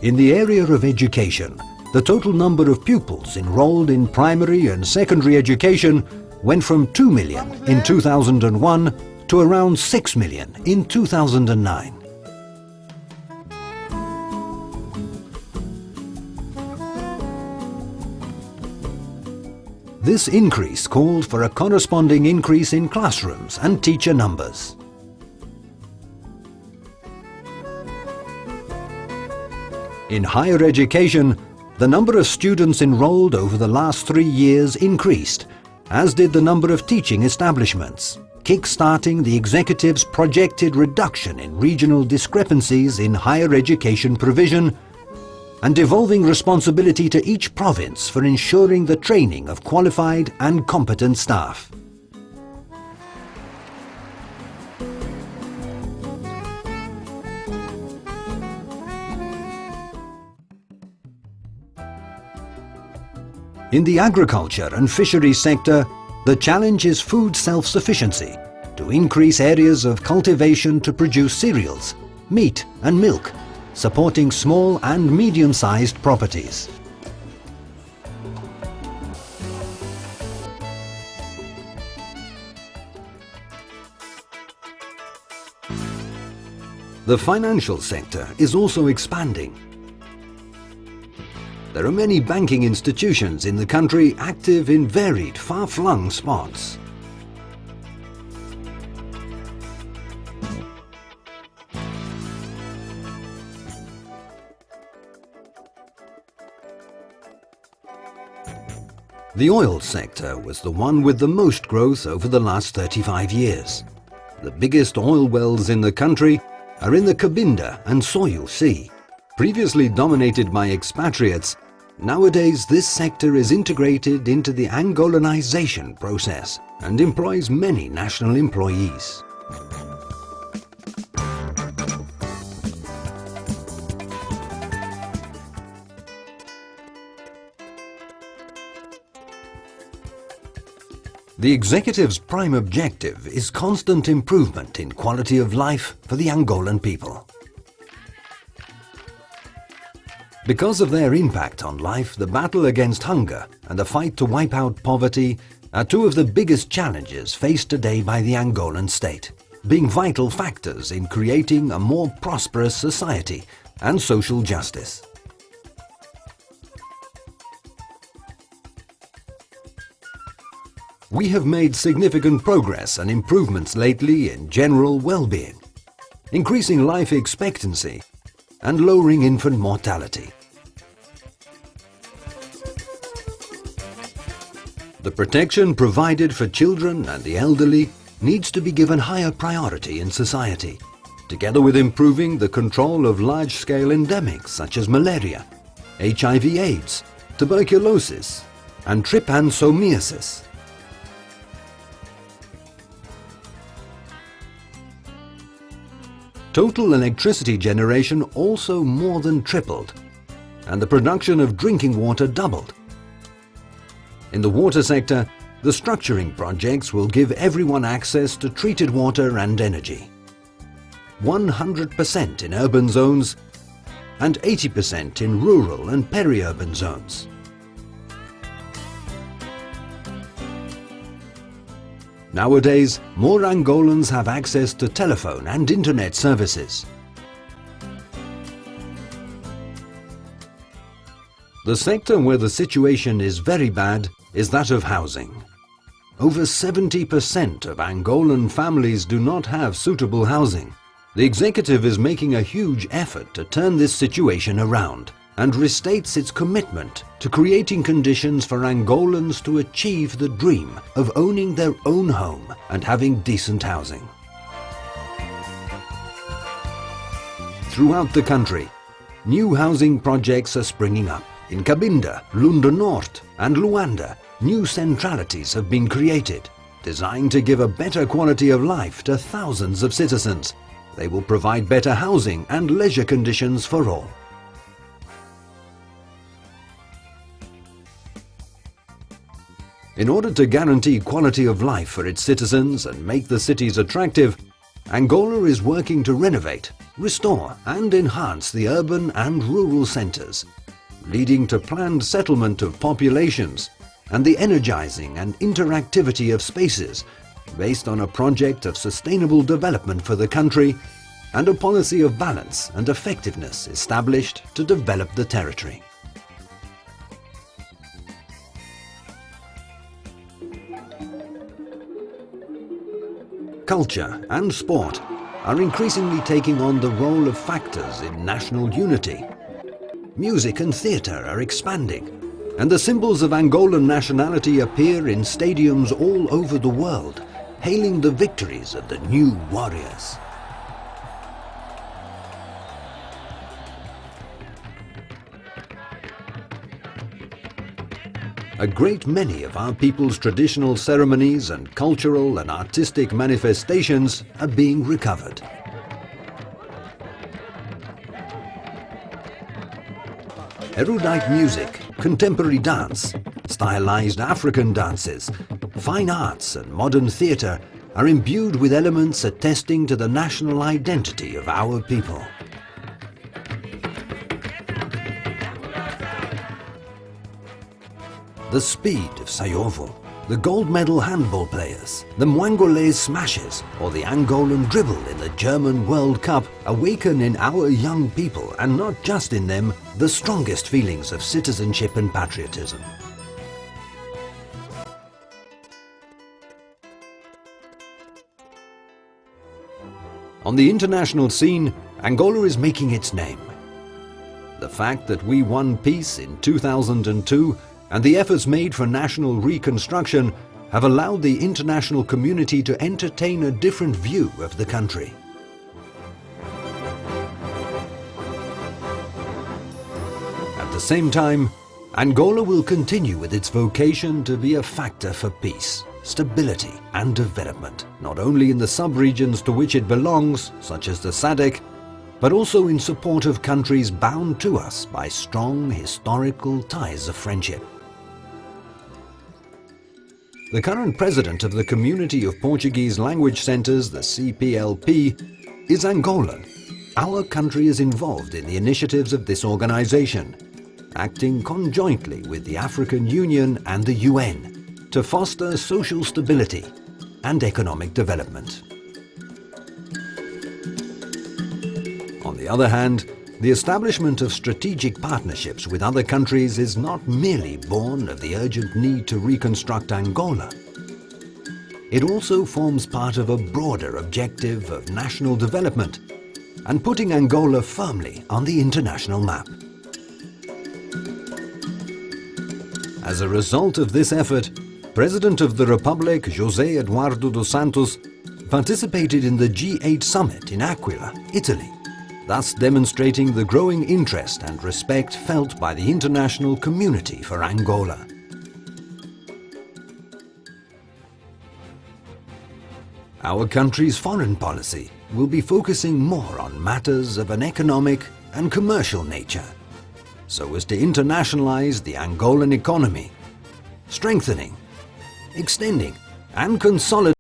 In the area of education, the total number of pupils enrolled in primary and secondary education went from 2 million in 2001 to around 6 million in 2009. This increase called for a corresponding increase in classrooms and teacher numbers. In higher education, the number of students enrolled over the last 3 years increased, as did the number of teaching establishments, kick-starting the executive's projected reduction in regional discrepancies in higher education provision and devolving responsibility to each province for ensuring the training of qualified and competent staff. In the agriculture and fisheries sector, the challenge is food self-sufficiency, to increase areas of cultivation to produce cereals, meat and milk, supporting small and medium-sized properties. The financial sector is also expanding. There are many banking institutions in the country active in varied, far-flung spots. The oil sector was the one with the most growth over the last 35 years. The biggest oil wells in the country are in the Cabinda and Soyu Sea. Previously dominated by expatriates, nowadays this sector is integrated into the Angolanization process and employs many national employees. The executive's prime objective is constant improvement in quality of life for the Angolan people. Because of their impact on life, the battle against hunger and the fight to wipe out poverty are two of the biggest challenges faced today by the Angolan state, being vital factors in creating a more prosperous society and social justice. We have made significant progress and improvements lately in general well-being, increasing life expectancy and lowering infant mortality. The protection provided for children and the elderly needs to be given higher priority in society, together with improving the control of large-scale endemics such as malaria, HIV/AIDS, tuberculosis and trypanosomiasis. Total electricity generation also more than tripled, and the production of drinking water doubled. In the water sector, the structuring projects will give everyone access to treated water and energy. 100% in urban zones and 80% in rural and peri-urban zones. Nowadays, more Angolans have access to telephone and internet services. The sector where the situation is very bad is that of housing. Over 70% of Angolan families do not have suitable housing. The executive is making a huge effort to turn this situation around and restates its commitment to creating conditions for Angolans to achieve the dream of owning their own home and having decent housing. Throughout the country, New housing projects are springing up. In Cabinda, Lunda North and Luanda, new centralities have been created, designed to give a better quality of life to thousands of citizens. They will provide better housing and leisure conditions for all. In order to guarantee quality of life for its citizens and make the cities attractive, Angola is working to renovate, restore and enhance the urban and rural centres, leading to planned settlement of populations and the energizing and interactivity of spaces based on a project of sustainable development for the country and a policy of balance and effectiveness established to develop the territory. Culture and sport are increasingly taking on the role of factors in national unity. Music and theatre are expanding, and the symbols of Angolan nationality appear in stadiums all over the world, hailing the victories of the new warriors. A great many of our people's traditional ceremonies and cultural and artistic manifestations are being recovered. Erudite music, contemporary dance, stylized African dances, fine arts and modern theatre are imbued with elements attesting to the national identity of our people. The speed of Sayovo, the gold medal handball players, the Mwangolese smashes or the Angolan dribble in the German World Cup awaken in our young people, and not just in them, the strongest feelings of citizenship and patriotism. On the international scene, Angola is making its name. The fact that we won peace in 2002 and the efforts made for national reconstruction have allowed the international community to entertain a different view of the country. At the same time, Angola will continue with its vocation to be a factor for peace, stability and development, not only in the sub-regions to which it belongs, such as the SADC, but also in support of countries bound to us by strong historical ties of friendship. The current president of the Community of Portuguese Language Centres, the CPLP, is Angolan. Our country is involved in the initiatives of this organization, acting conjointly with the African Union and the UN to foster social stability and economic development. On the other hand, the establishment of strategic partnerships with other countries is not merely born of the urgent need to reconstruct Angola. It also forms part of a broader objective of national development and putting Angola firmly on the international map. As a result of this effort, President of the Republic, José Eduardo dos Santos, participated in the G8 summit in Aquila, Italy, thus demonstrating the growing interest and respect felt by the international community for Angola. Our country's foreign policy will be focusing more on matters of an economic and commercial nature, so as to internationalize the Angolan economy, strengthening, extending and consolidating